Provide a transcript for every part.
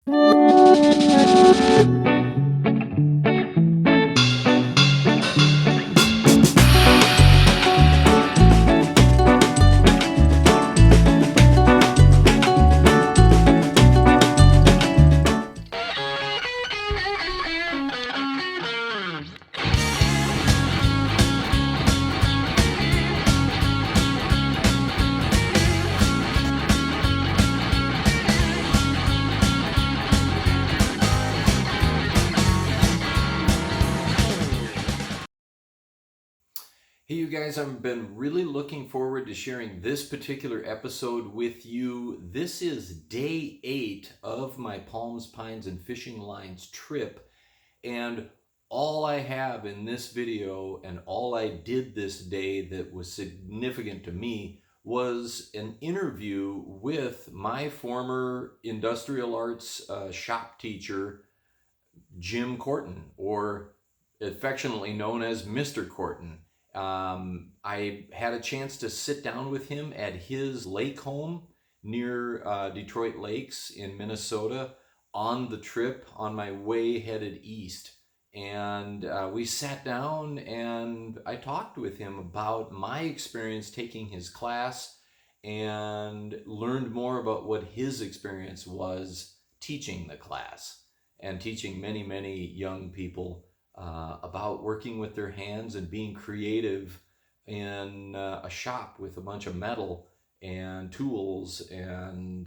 Hey you guys, I've been really looking forward to sharing this particular episode with you. This is day 8 of my Palms, Pines, and Fishing Lines trip, and all I have in this video and all I did this day that was significant to me was an interview with my former industrial arts shop teacher, Jim Kortan, or affectionately known as Mr. Kortan. I had a chance to sit down with him at his lake home near Detroit Lakes in Minnesota on the trip on my way headed east. And we sat down and I talked with him about my experience taking his class and learned more about what his experience was teaching the class and teaching many, many young people about working with their hands and being creative in a shop with a bunch of metal and tools. And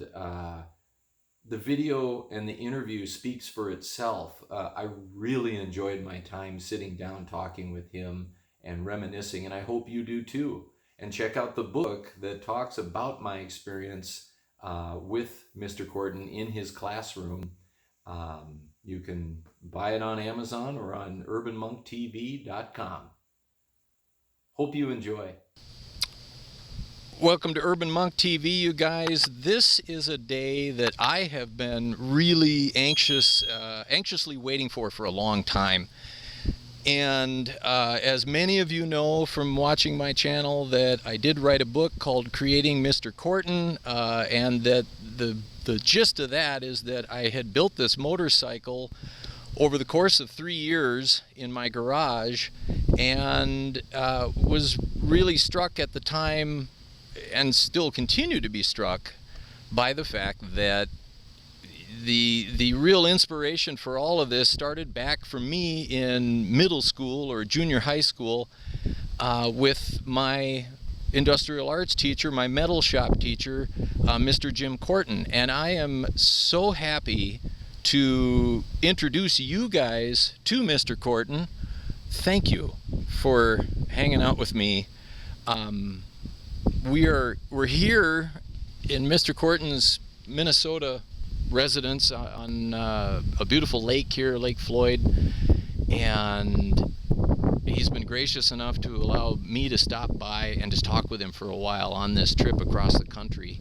the video and the interview speaks for itself. I really enjoyed my time sitting down talking with him and reminiscing, and I hope you do too. And check out the book that talks about my experience with Mr. Kortan in his classroom. You can buy it on Amazon or on urbanmonktv.com. Hope you enjoy. Welcome to Urban Monk TV, you guys. This is a day that I have been really anxiously waiting for a long time. And as many of you know from watching my channel, that I did write a book called Creating Mr. Kortan, and that the gist of that is that I had built this motorcycle over the course of 3 years in my garage, and was really struck at the time, and still continue to be struck by the fact that the real inspiration for all of this started back for me in middle school or junior high school with my industrial arts teacher, my metal shop teacher, Mr. Jim Kortan. And I am so happy to introduce you guys to Mr. Kortan. Thank you for hanging out with me. We're here in Mr. Kortan's Minnesota residence on a beautiful lake here, Lake Floyd, and he's been gracious enough to allow me to stop by and just talk with him for a while on this trip across the country.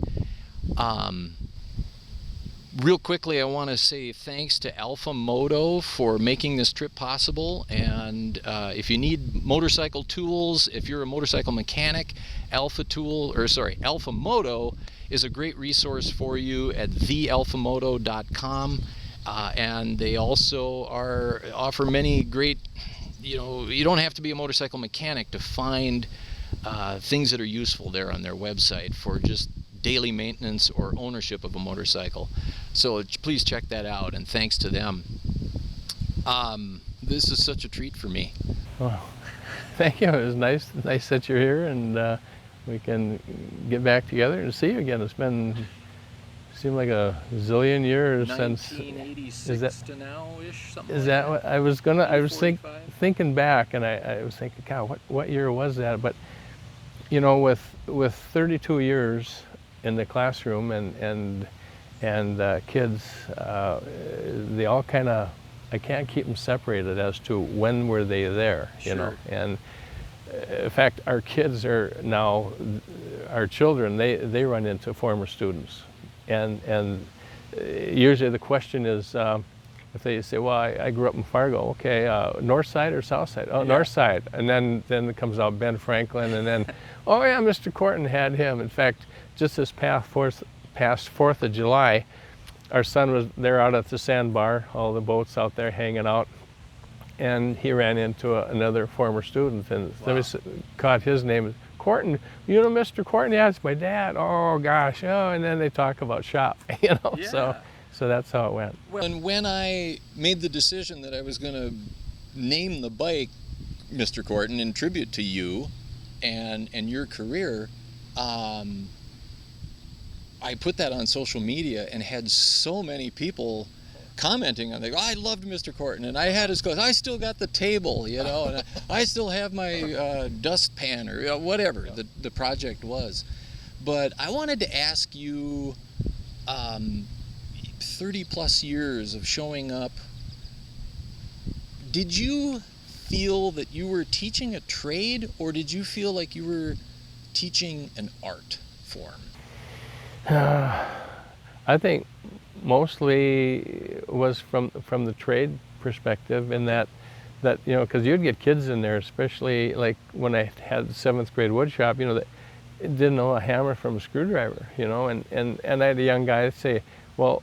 Real quickly, I want to say thanks to Alpha Moto for making this trip possible. And if you need motorcycle tools, if you're a motorcycle mechanic, Alpha Moto is a great resource for you at thealphamoto.com. And they also offer many great, you don't have to be a motorcycle mechanic to find things that are useful there on their website for just daily maintenance or ownership of a motorcycle. So please check that out, and thanks to them. This is such a treat for me. Well, thank you. It was nice that you're here, and we can get back together and see you again. It's seemed like a zillion years since 1986 to now-ish, something is like that what I was thinking back, and I was thinking, God, what year was that? But with 32 years in the classroom and kids, they all kind of, I can't keep them separated as to when were they there, and in fact, our kids are now, our children, they run into former students, and usually the question is, if they say, well, I grew up in Fargo, okay, north side or south side? Oh, yeah. North side. And then it comes out Ben Franklin, and then, oh yeah, Mr. Kortan had him. In fact, just this past 4th of July, our son was there out at the sandbar, all the boats out there hanging out, and he ran into another former student, and somebody caught his name. Kortan, you know Mr. Kortan? Yeah, it's my dad. Oh gosh, oh, and then they talk about shop, you know. Yeah. So that's how it went. And when I made the decision that I was going to name the bike Mr. Kortan in tribute to you and your career, I put that on social media and had so many people commenting on it. Oh, I loved Mr. Kortan, and I had his clothes. I still got the table, you know, and I still have my dustpan or whatever the project was. But I wanted to ask you, 30 plus years of showing up, did you feel that you were teaching a trade, or did you feel like you were teaching an art form? I think mostly was from the trade perspective, in that you know, because you'd get kids in there, especially like when I had the 7th grade wood shop, you know, that didn't know a hammer from a screwdriver, you know, and I had a young guy say, well,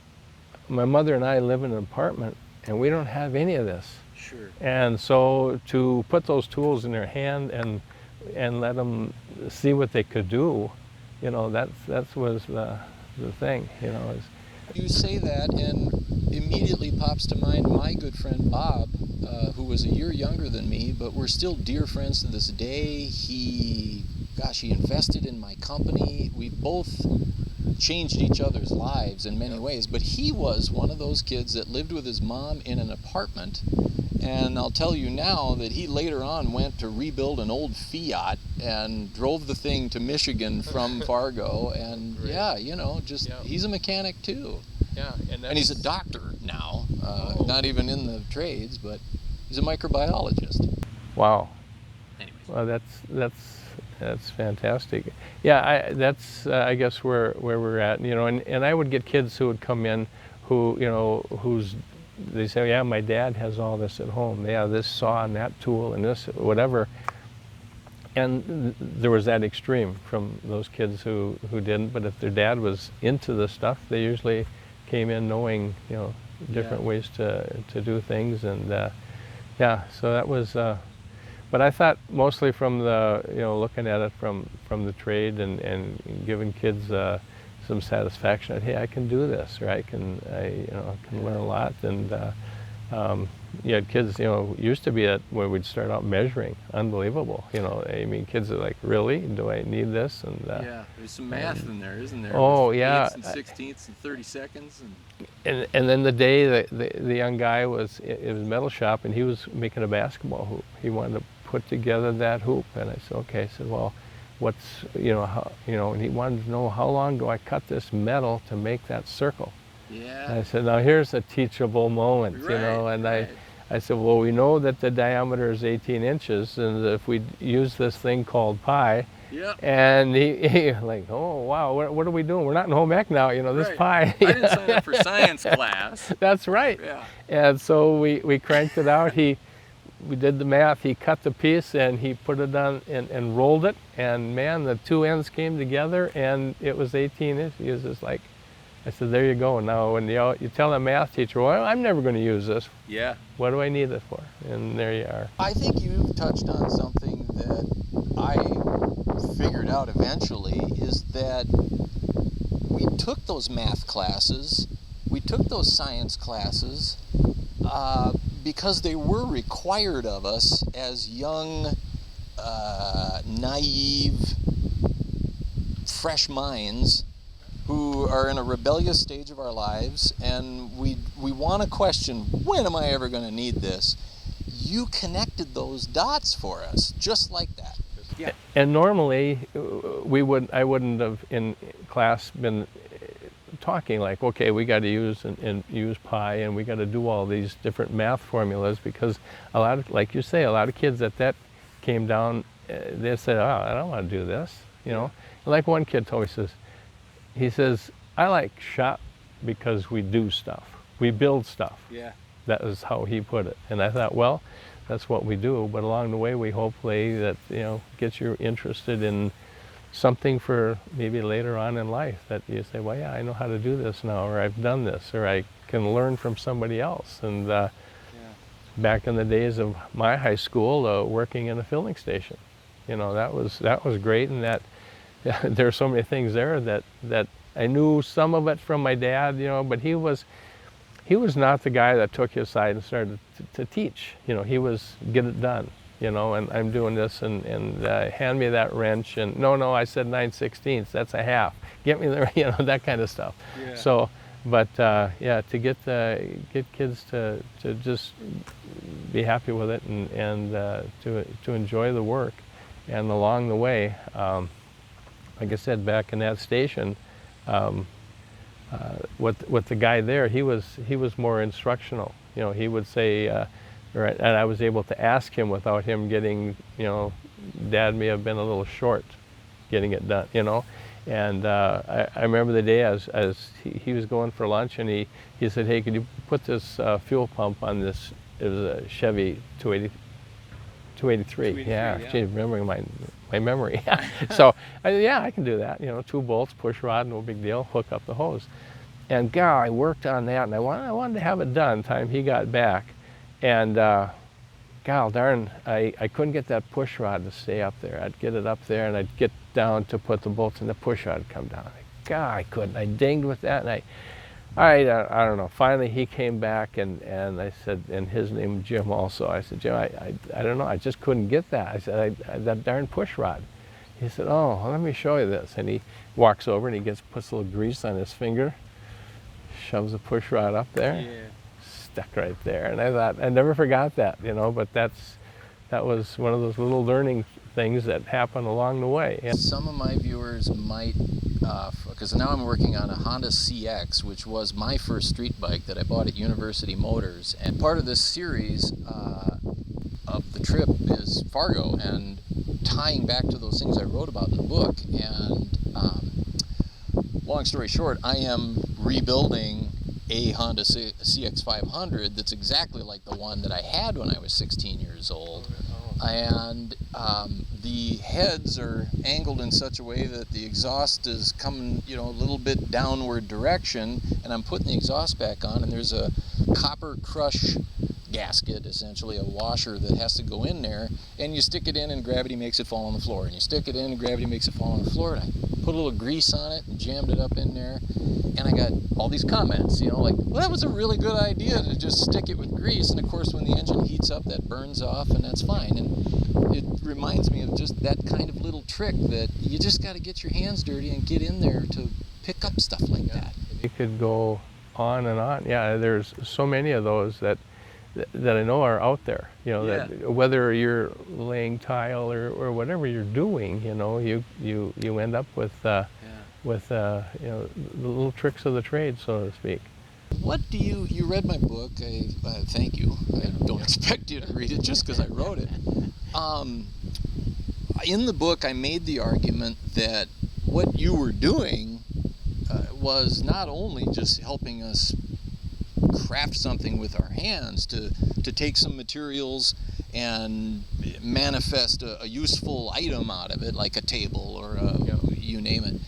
my mother and I live in an apartment and we don't have any of this. Sure. And so to put those tools in their hand and let them see what they could do, you know, that was the thing, you know. You say that, and immediately pops to mind my good friend Bob, who was a year younger than me, but we're still dear friends to this day. He invested in my company. We both changed each other's lives in many ways, but he was one of those kids that lived with his mom in an apartment, and I'll tell you now that he later on went to rebuild an old Fiat and drove the thing to Michigan from Fargo, and yeah, you know, just he's a mechanic too. Yeah, and he's a doctor now, not even in the trades, but he's a microbiologist. Wow. Anyways. Well, that's fantastic. Yeah, that's I guess where we're at, you know, and I would get kids who would come in who, you know, they say, yeah, my dad has all this at home. Yeah, this saw and that tool and this whatever. And there was that extreme from those kids who didn't, but if their dad was into the stuff, they usually came in knowing, you know, different ways to do things, and yeah, so that was. But I thought mostly from the, you know, looking at it from the trade and giving kids some satisfaction that, hey, I can do this, or I can learn a lot. And you had kids, you know, used to be at where we'd start out measuring, unbelievable. You know, I mean, kids are like, really? Do I need this? And yeah, there's some math in there, isn't there? Oh, with yeah. Eighths and 16ths and 30 seconds. And then the day the young guy it was a metal shop, and he was making a basketball hoop. He wanted to put together that hoop, and I said, okay. I said, well, what's, you know, how, you know, and he wanted to know, how long do I cut this metal to make that circle? Yeah. And I said, now here's a teachable moment, you know, and I said, well, we know that the diameter is 18 inches, and if we use this thing called pi, and he like, oh, wow, what are we doing? We're not in home ec now, you know, this pi. I didn't sign up for science class. That's right. Yeah. And so we cranked it out. We did the math. He cut the piece and he put it on and rolled it, and man, the two ends came together and it was 18 inches. He was just like, I said, there you go. Now when you tell a math teacher, well, I'm never going to use this. Yeah. What do I need it for? And there you are. I think you've touched on something that I figured out eventually, is that we took those math classes, we took those science classes, because they were required of us as young, naive, fresh minds who are in a rebellious stage of our lives, and we want to question, when am I ever going to need this? You connected those dots for us, just like that. Yeah. And normally, I wouldn't have in class been talking like, okay, we got to use pi, and we got to do all these different math formulas, because a lot of, like you say, a lot of kids that came down, they said, oh, I don't want to do this, you know. Like one kid told me, he says, I like shop because we do stuff, we build stuff. Yeah. That was how he put it, and I thought, well, that's what we do, but along the way we hopefully that, you know, gets you interested in something for maybe later on in life that you say, well, yeah, I know how to do this now, or I've done this, or I can learn from somebody else. And back in the days of my high school, working in a filling station, you know, that was great. And that there are so many things there that I knew some of it from my dad, you know, but he was not the guy that took you aside and started to teach. You know, he was get it done, you know, and I'm doing this, and hand me that wrench, and no, I said 9/16, that's a half. Get me there, you know, that kind of stuff. Yeah. So, but yeah, to get kids to just be happy with it, and to enjoy the work, and along the way, like I said, back in that station, with the guy there, he was more instructional. You know, he would say, and I was able to ask him without him getting, you know, Dad may have been a little short getting it done, you know. And I remember the day as he was going for lunch, and he said, hey, could you put this fuel pump on this? It was a Chevy 283. Yeah, geez, remembering my memory. So yeah, I can do that. You know, 2 bolts, push rod, no big deal. Hook up the hose. And God, I worked on that, and I wanted to have it done time he got back. And God darn, I couldn't get that push rod to stay up there. I'd get it up there, and I'd get down to put the bolts, and the push rod would come down. God, I couldn't. I dinged with that, and I don't know. Finally, he came back, and I said, and his name was Jim also. I said, Jim, I don't know. I just couldn't get that. I said, that darn push rod. He said, oh, well, let me show you this. And he walks over, and he puts a little grease on his finger, shoves the push rod up there, stuck right there. And I thought, I never forgot that, you know. But that was one of those little learning things that happen along the way. And some of my viewers might, because now I'm working on a Honda CX, which was my first street bike that I bought at University Motors, and part of this series of the trip is Fargo, and tying back to those things I wrote about in the book. And long story short, I am rebuilding a Honda CX500 that's exactly like the one that I had when I was 16 years old. And the heads are angled in such a way that the exhaust is coming, you know, a little bit downward direction, and I'm putting the exhaust back on, and there's a copper crush gasket, essentially a washer that has to go in there, and you stick it in and gravity makes it fall on the floor, and you stick it in and gravity makes it fall on the floor, and I put a little grease on it and jammed it up in there, and I got all these comments, you know, like, well, that was a really good idea to just stick it with grease, and of course when the engine heats up, that burns off, and that's fine. And it reminds me of just that kind of little trick that you just got to get your hands dirty and get in there to pick up stuff like that. you could go on and on. Yeah, there's so many of those that I know are out there, you know, that whether you're laying tile or whatever you're doing, you know, you end up with you know, the little tricks of the trade, so to speak. What do you read my book? Thank you. I don't expect you to read it just because I wrote it. In the book, I made the argument that what you were doing was not only just helping us craft something with our hands, to take some materials and manifest a useful item out of it, like a table or you name it.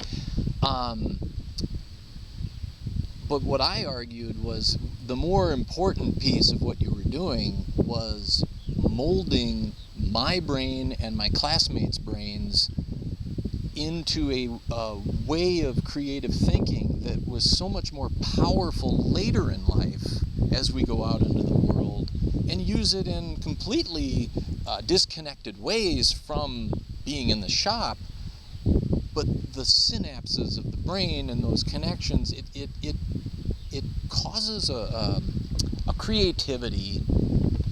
But what I argued was the more important piece of what you were doing was molding my brain and my classmates' brains into a way of creative thinking that was so much more powerful later in life as we go out into the world and use it in completely disconnected ways from being in the shop. But the synapses of the brain and those connections, it causes a creativity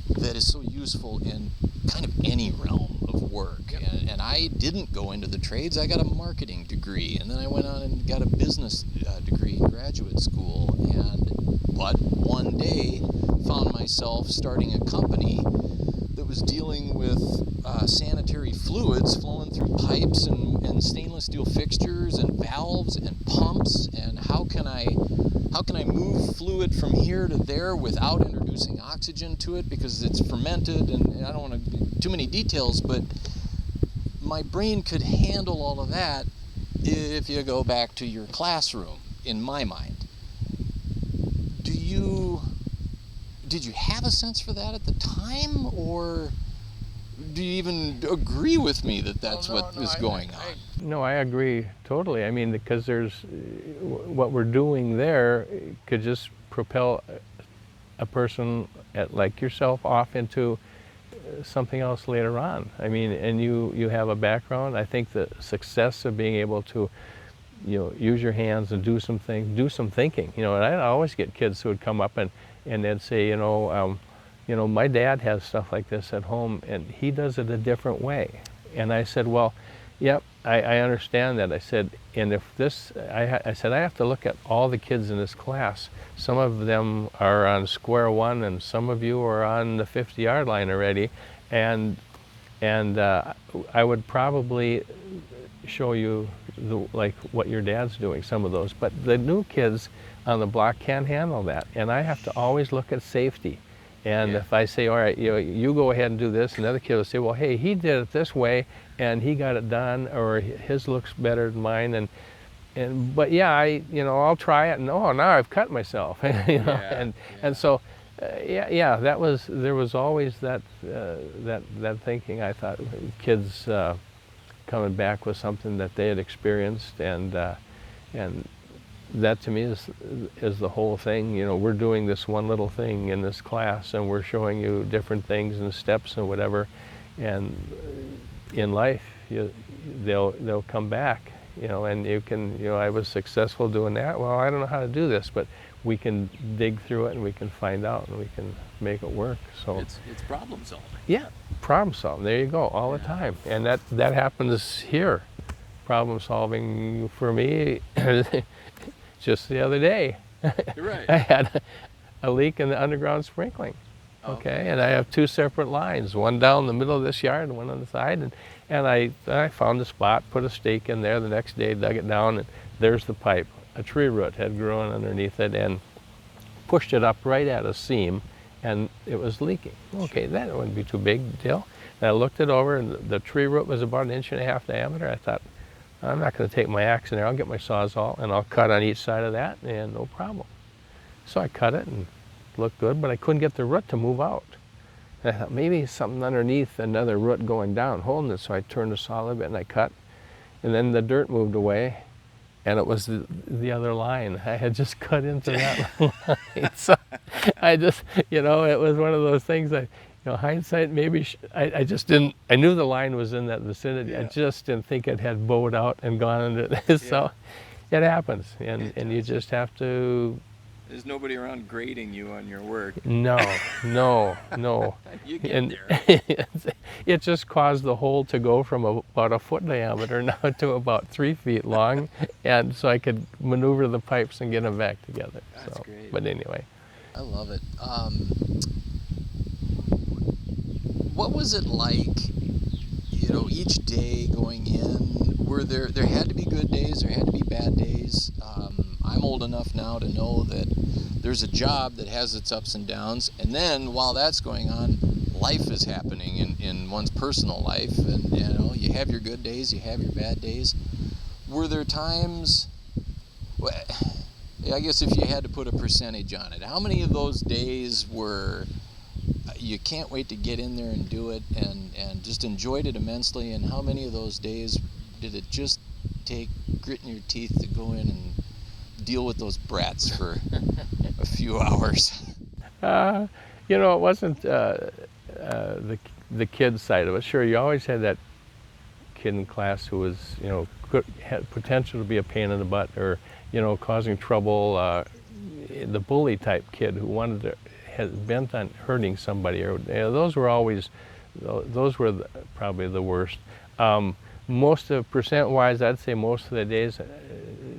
that is so useful in kind of any realm of work. And I didn't go into the trades. I got a marketing degree, and then I went on and got a business degree in graduate school. But one day found myself starting a company that was dealing with sanitary fluids flowing through pipes and stainless steel fixtures and valves and pumps, and how can I move fluid from here to there without introducing oxygen to it because it's fermented, and I don't want to do too many details, but my brain could handle all of that if you go back to your classroom, in my mind. Did you have a sense for that at the time, or do you even agree with me that that's what is going on? No, I agree totally. I mean, because there's what we're doing there could just propel a person like yourself off into something else later on. I mean, and you have a background. I think the success of being able to, use your hands and do some things, do some thinking. And I always get kids who would come up and they'd say, my dad has stuff like this at home and he does it a different way. And I said, well, yep, I understand that. I said, and if this, I said, I have to look at all the kids in this class. Some of them are on square one and some of you are on the 50-yard line already. And I would probably show you like what your dad's doing, some of those. But the new kids on the block can't handle that. And I have to always look at safety. And if I say, all right, you go ahead and do this, and the other kid will say, well, hey, he did it this way, and he got it done, or his looks better than mine, but yeah, I'll try it, and now I've cut myself, and so, there was always that thinking. I thought kids coming back with something that they had experienced, and that to me is the whole thing. We're doing this one little thing in this class and we're showing you different things and steps and whatever, and in life they'll come back, and you can, I was successful doing that. Well, I don't know how to do this, but we can dig through it and we can find out and we can make it work. So it's problem solving. Yeah, problem solving. There you go, all the time. And that happens here. Problem solving for me. Just the other day, You're right. I had a leak in the underground sprinkling. Okay, and I have two separate lines, one down the middle of this yard and one on the side. And I found a spot, put a stake in there. The next day, dug it down, and there's the pipe. A tree root had grown underneath it and pushed it up right at a seam, and it was leaking. Okay, that wouldn't be too big a deal. And I looked it over, and the tree root was about 1.5 inches diameter. I thought, I'm not going to take my axe in there. I'll get my Sawzall and I'll cut on each side of that, and no problem. So I cut it and it looked good, but I couldn't get the root to move out. And I thought maybe something underneath, another root going down, holding it. So I turned the saw a little bit and I cut, and then the dirt moved away, and it was the other line. I had just cut into that line. So I just, it was one of those things that, hindsight, maybe I just didn't, I knew the line was in that vicinity. I just didn't think it had bowed out and gone into it. So it happens, and you just have to. There's nobody around grading you on your work. No. You get there. It just caused the hole to go from about 1 foot diameter now to about 3 feet long, and so I could maneuver the pipes and get them back together. That's great. But anyway. I love it. What was it like, each day going in? Were there had to be good days, there had to be bad days. I'm old enough now to know that there's a job that has its ups and downs, and then while that's going on, life is happening in one's personal life, and you have your good days, you have your bad days. Were there times, I guess if you had to put a percentage on it, how many of those days were you can't wait to get in there and do it and just enjoyed it immensely, and how many of those days did it just take gritting your teeth to go in and deal with those brats for a few hours? It wasn't the kids side of it. Sure, you always had that kid in class who was, had potential to be a pain in the butt, or, causing trouble, the bully type kid who wanted to, bent on hurting somebody, or those were always, probably the worst. Most of percent-wise, I'd say most of the days,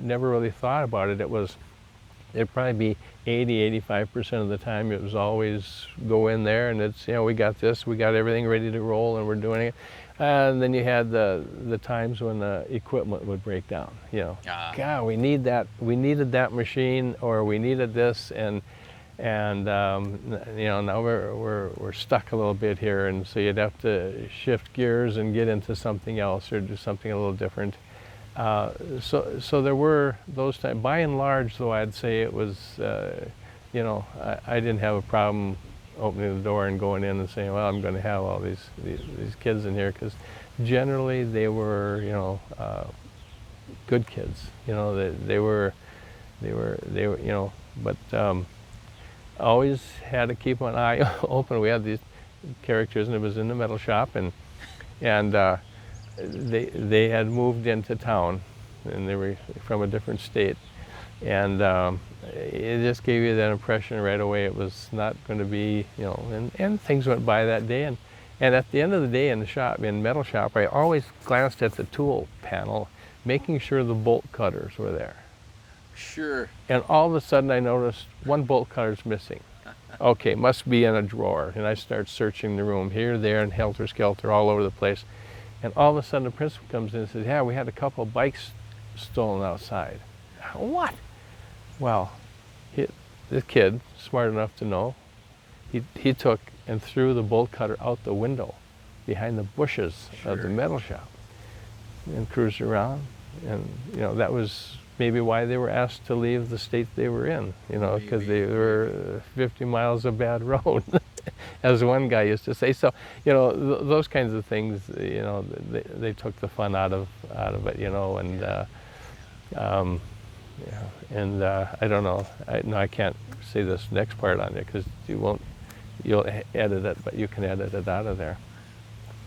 never really thought about it. It'd probably be 80–85% of the time. It was always go in there, and it's, we got this, we got everything ready to roll, and we're doing it. And then you had the times when the equipment would break down. God, we needed that machine, or we needed this, and And you know, now we're stuck a little bit here, and so you'd have to shift gears and get into something else or do something a little different. So there were those times. By and large, though, I'd say it was, you know, I didn't have a problem opening the door and going in and saying, well, I'm going to have all these kids in here, because generally they were, you know, good kids. You know, they were, you know, but always had to keep an eye open. We had these characters, and it was in the metal shop, and they had moved into town, and they were from a different state, and it just gave you that impression right away. It was not going to be, you know, and things went by that day, and at the end of the day in the shop, in metal shop, I always glanced at the tool panel, making sure the bolt cutters were there. Sure. And all of a sudden I noticed one bolt cutter's missing. Okay, must be in a drawer. And I start searching the room here, there, and helter-skelter all over the place. And all of a sudden the principal comes in and says, yeah, we had a couple of bikes stolen outside. What? Well, this kid, smart enough to know, he took and threw the bolt cutter out the window behind the bushes of the metal shop and cruised around. And, you know, that was maybe why they were asked to leave the state they were in, you know, because they were 50 miles of bad road, as one guy used to say. So, you know, those kinds of things, you know, they took the fun out of it, you know, and yeah, and I don't know, I can't say this next part on it because you'll edit it, but you can edit it out of there.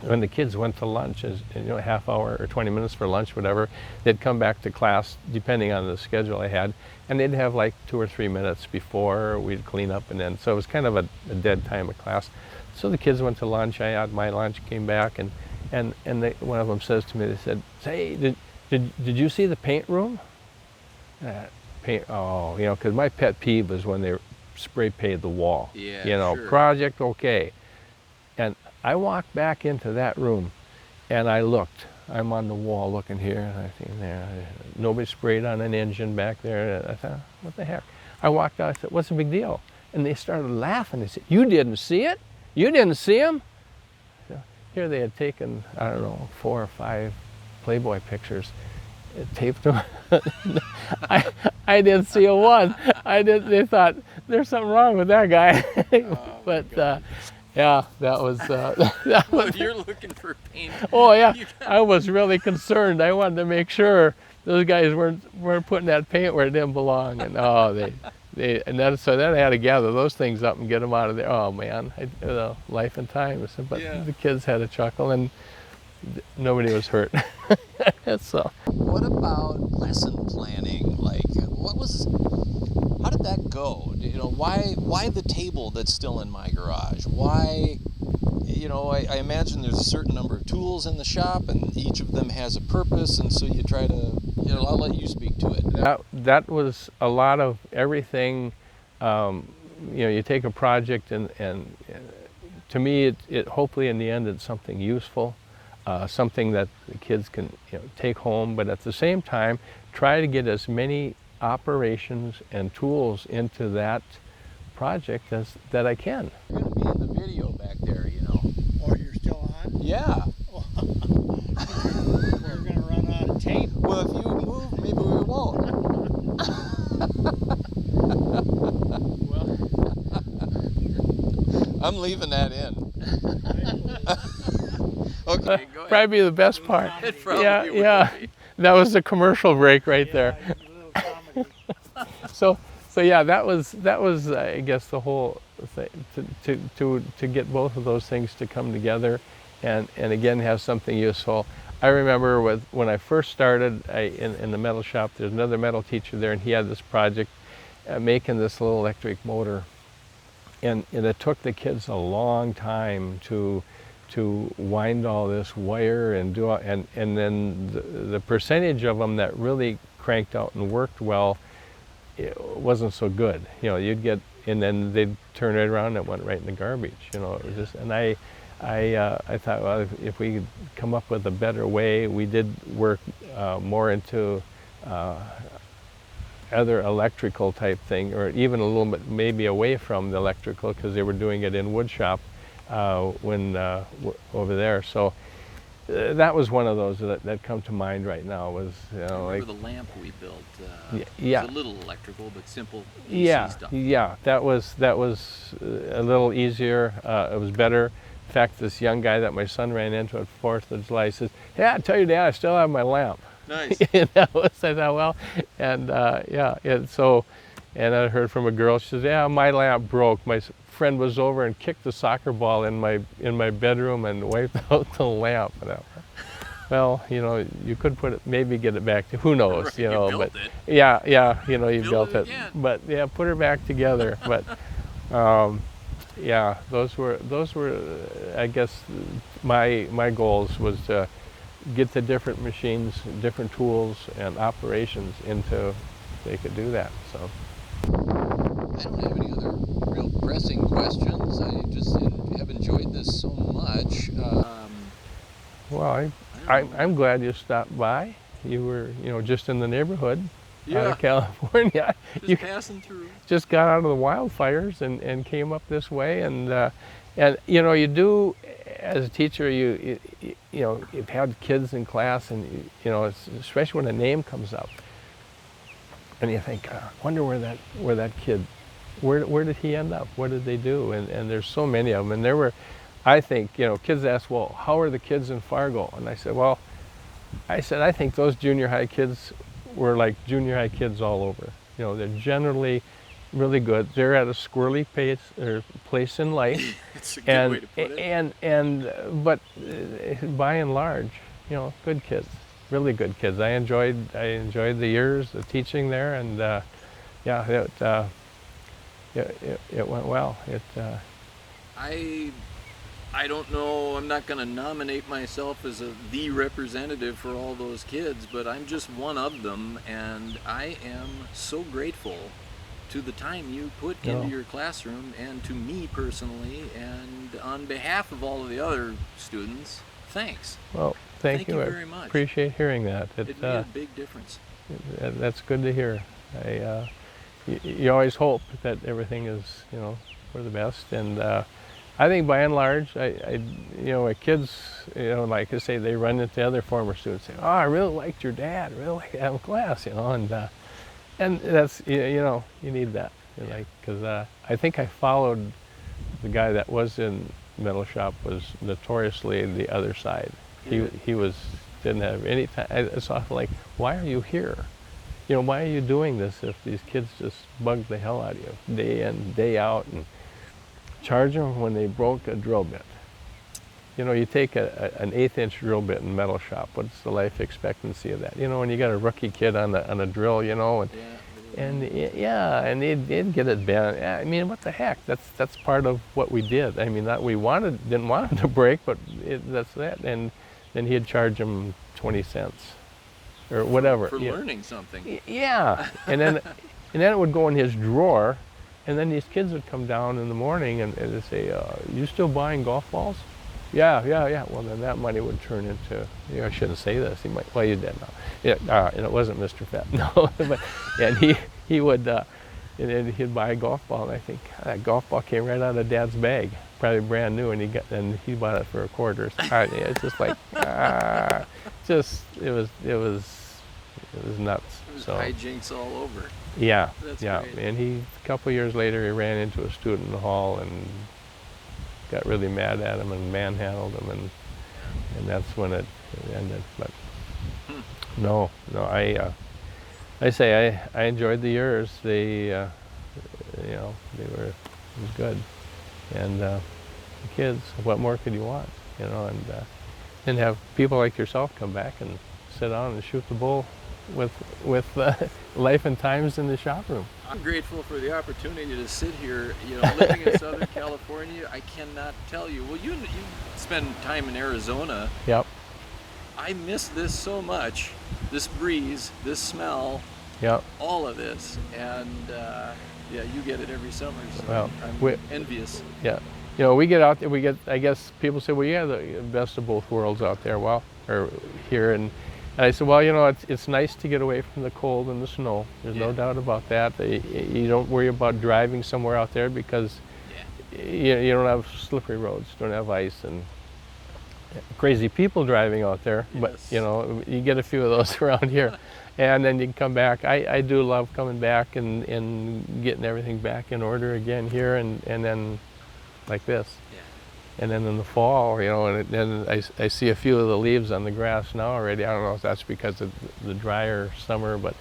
When the kids went to lunch, you know, half hour or 20 minutes for lunch, whatever, they'd come back to class, depending on the schedule I had, and they'd have like 2 or 3 minutes before we'd clean up, and then, so it was kind of a dead time of class. So the kids went to lunch, I had my lunch, came back, and one of them says to me, they said, hey, did you see the paint room? Paint, oh, you know, because my pet peeve was when they spray painted the wall. Yeah, you know, sure. Project okay. And I walked back into that room, and I looked. I'm on the wall looking here, and I think there, nobody sprayed on an engine back there. I thought, what the heck? I walked out, I said, what's the big deal? And they started laughing. They said, you didn't see it? You didn't see him? So here they had taken, I don't know, 4 or 5 Playboy pictures, taped them. I didn't see a one. They thought, there's something wrong with that guy. But yeah, that was. Well, if you're looking for paint. Oh yeah, I was really concerned. I wanted to make sure those guys weren't putting that paint where it didn't belong. And so then I had to gather those things up and get them out of there. Oh man, life and time. But yeah, the kids had a chuckle, and nobody was hurt. So. What about lesson planning? Like, how did that go? You know, why the table that's still in my garage? Why, you know, I imagine there's a certain number of tools in the shop, and each of them has a purpose, and so you try to, you know, I'll let you speak to it. That was a lot of everything. You know, you take a project, and to me, it hopefully in the end it's something useful. Something that the kids can, you know, take home, but at the same time try to get as many operations and tools into that project that I can. You're going to be in the video back there, you know. Oh, you're still on? Yeah. We're going to run out of tape. Well, if you move, maybe we won't. Well, I'm leaving that in. Okay, go ahead. Probably the best part. It probably Yeah, would yeah. be. That was the commercial break right there. yeah, a little comedy. So yeah, that was I guess the whole thing, to get both of those things to come together, and again have something useful. I remember when I first started in the metal shop, there's another metal teacher there, and he had this project making this little electric motor, and it took the kids a long time to wind all this wire and do, and then the percentage of them that really cranked out and worked well, it wasn't so good. You know, you'd get, and then they'd turn it around and it went right in the garbage. You know, it was just, and I thought, well, if we could come up with a better way. We did work more into other electrical type thing, or even a little bit maybe away from the electrical, because they were doing it in wood shop over there. So that was one of those that come to mind right now. Was I remember the lamp we built. Yeah. It was a little electrical, but simple AC Yeah, stuff. yeah, that was a little easier. It was better. In fact, this young guy that my son ran into at 4th of July says, "Yeah, I tell you, Dad, I still have my lamp." Nice. And that was, I thought, well, and yeah, and so, and I heard from a girl. She says, "Yeah, my lamp broke. My friend was over and kicked the soccer ball in my bedroom and wiped out the lamp." And I went, well, you know, you could maybe get it back to, who knows, Right, you know, built but it. yeah, you know, you Build built it it, again. but yeah, put her back together. But yeah, those were, I guess, my goals was to get the different machines, different tools and operations into, they could do that. So I don't have any other real pressing questions. I just have enjoyed this so much. well, I'm glad you stopped by. You were, you know, just in the neighborhood out Yeah. of California. Just You passing through. just got out of the wildfires and came up this way, and you know, you do, as a teacher, you know, you've had kids in class, and you know, especially when a name comes up, and you think, wonder where that kid, where did he end up? What did they do? And there's so many of them, and there were, I think, you know, kids ask, well, how are the kids in Fargo? And I said, well, I think those junior high kids were like junior high kids all over. You know, they're generally really good. They're at a squirrely place in life. It's a good way to put it. But by and large, you know, good kids, really good kids. I enjoyed the years of teaching there, and yeah, it went well. I don't know, I'm not going to nominate myself as the representative for all those kids, but I'm just one of them, and I am so grateful to the time you put into your classroom, and to me personally, and on behalf of all of the other students, thanks. Well, thank you very much. Appreciate hearing that. It made a big difference. That's good to hear. You always hope that everything is, you know, for the best, and I think by and large, you know, my kids, you know, like I say, they run into other former students, say, "Oh, I really liked your dad. I really liked having class," you know, and that's, you know, you need that, you know, like, because I think I followed the guy that was in metal shop was notoriously the other side. He didn't have any time. It's often like, why are you here? You know, why are you doing this if these kids just bug the hell out of you day in, day out, and charge them when they broke a drill bit? You know, you take an 1/8-inch drill bit in metal shop. What's the life expectancy of that? You know, when you got a rookie kid on a drill, you know, and they'd get it bent. I mean, what the heck? That's part of what we did. I mean, that we didn't want it to break, but that's that. And then he'd charge them 20 cents or whatever For learning something. Yeah, and then it would go in his drawer. And then these kids would come down in the morning and they'd say, "You still buying golf balls?" Yeah. Well, then that money would turn into, you know, I shouldn't say this. He might, well, you did now. Yeah, and it wasn't Mr. Fett, no. But, and he would, and then he'd buy a golf ball, and I think that golf ball came right out of Dad's bag, probably brand new, and he bought it for $0.25. It's just like, it was nuts. It was So hijinks all over. yeah, That's yeah. great. And a couple years later, he ran into a student in the hall and got really mad at him and manhandled him, and that's when it ended. But no, I say I enjoyed the years. They, you know, it was good, and the kids. What more could you want? You know, and have people like yourself come back and sit down and shoot the bull with life and times in the shop room. I'm grateful for the opportunity to sit here, you know, living in Southern California. I cannot tell you. Well, you spend time in Arizona. Yep. I miss this so much. This breeze, this smell, Yep. all of this, and yeah, you get it every summer. So Well, I'm envious. Yeah. You know, we get out there, I guess people say, well, you have the best of both worlds out there. Well, or here, and And I said, well, you know, it's nice to get away from the cold and the snow. There's no Yeah. doubt about that. You don't worry about driving somewhere out there because you don't have slippery roads, don't have ice and crazy people driving out there. But Yes. you know, you get a few of those around here, and then you can come back. I do love coming back and getting everything back in order again here, and then like this. Yeah. And then in the fall, you know, and then I see a few of the leaves on the grass now already. I don't know if that's because of the drier summer, but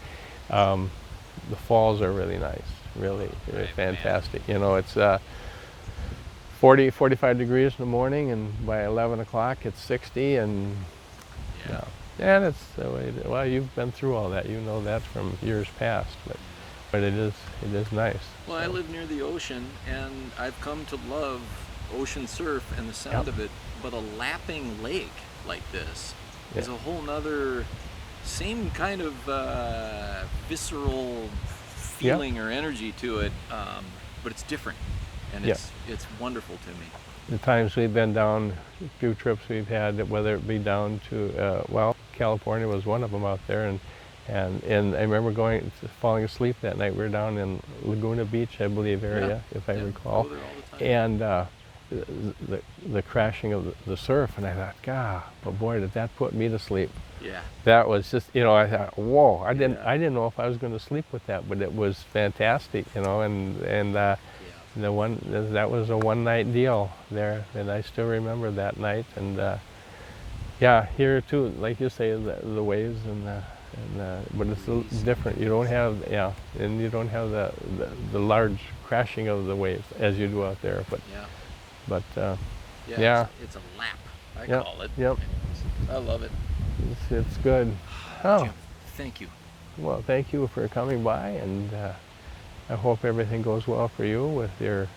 the falls are really nice, really Right, fantastic. You know, it's 40, 45 degrees in the morning, and by 11 o'clock it's 60, and Yeah. and it's the way. Well, you've been through all that. You know that from years past, but it is nice. Well, I live near the ocean, and I've come to love ocean surf and the sound of it, but a lapping lake like this is a whole nother, same kind of visceral feeling or energy to it, but it's different, and it's wonderful to me. The times we've been down, a few trips we've had, whether it be down to, well, California was one of them out there, and I remember falling asleep that night. We were down in Laguna Beach, I believe, area, if I recall. Go there all the time. And the crashing of the surf, and I thought, God, but boy, did that put me to sleep. Yeah. That was just, you know, I thought, whoa, I didn't know if I was going to sleep with that, but it was fantastic, you know, and that was a one-night deal there, and I still remember that night. And yeah, here too, like you say, the waves but it's a little different. You don't have and you don't have the large crashing of the waves as you do out there. But yeah. It's a lap, I Yep, call it. yep. I love it. It's good. Oh, Jim, thank you. well, thank you for coming by, and I hope everything goes well for you with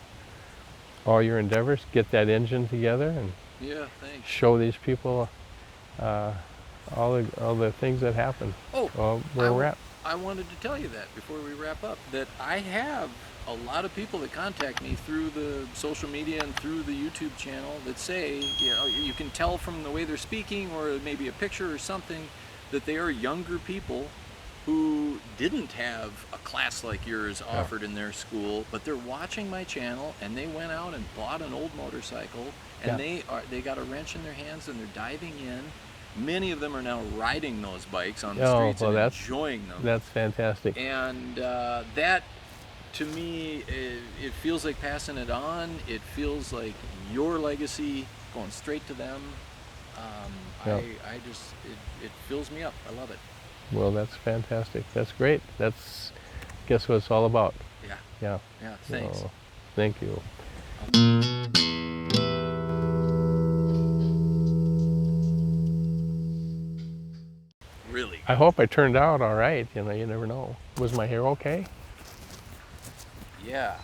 all your endeavors. Get that engine together and Yeah, thanks. show these people all the things that happen. Oh, where we're at. I wanted to tell you that before we wrap up, that I have a lot of people that contact me through the social media and through the YouTube channel that say, you know, you can tell from the way they're speaking or maybe a picture or something that they are younger people who didn't have a class like yours offered in their school, but they're watching my channel and they went out and bought an old motorcycle, and they got a wrench in their hands and they're diving in. Many of them are now riding those bikes on the streets and enjoying them. That's fantastic. And that, to me, it feels like passing it on. It feels like your legacy going straight to them. It fills me up. I love it. Well, that's fantastic. That's great. That's, guess what it's all about. Yeah, thanks. So, thank you. Really. I hope I turned out all right. You know, you never know. Was my hair okay? Yeah.